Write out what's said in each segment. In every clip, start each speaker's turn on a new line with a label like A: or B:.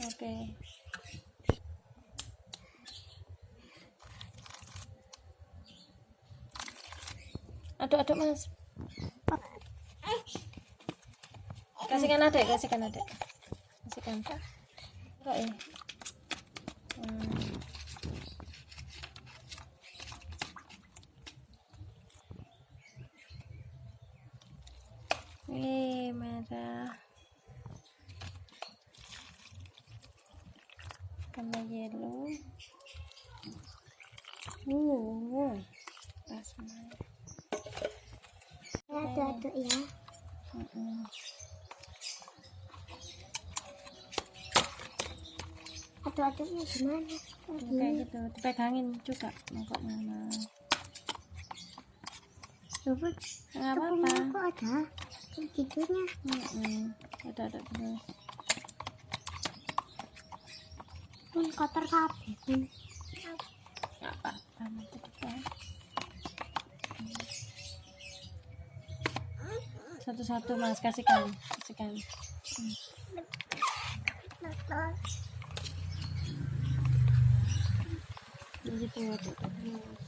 A: Oke. Aduk-aduk Mas. Kasihkan adek. Kasihkan. Enggak ya. Ini merah. Sama yellow. Pas banget.
B: Aduk-aduk ya. Aduk-aduknya gimana?
A: Kayak gitu, dipegangin juga mangkoknya.
B: Coba.
A: Nggak apa-apa.
B: Kok ada gitunya?
A: Ada terus.
B: Pun kotor kabeh.
A: Nggak apa-apa, nanti dipegangin. Satu-satu Mas, kasihkan. Gitu aduk terus.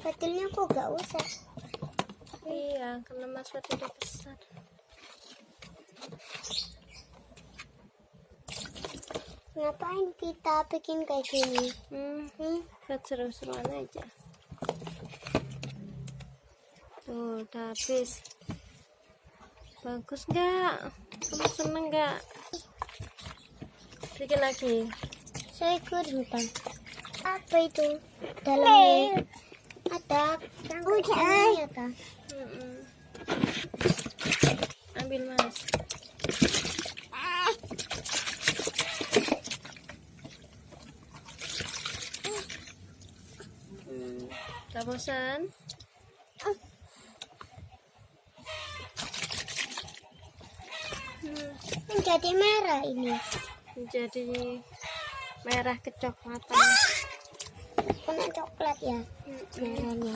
B: Patilnya kok gak usah.
A: Iya, karena Mas Fat udah besar.
B: Ngapain kita bikin kayak gini?
A: Buat seru-seruan aja. Tuh, udah habis. Bagus nggak? Kamu seneng nggak? Bikin lagi.
B: Saya ikut bentar. Apa itu? Dalamnya ada ini ya,
A: Ambil Mas. Gak bosan?
B: Menjadi merah ini.
A: Jadi merah kecoklatan.
B: Kena coklat ya merahnya.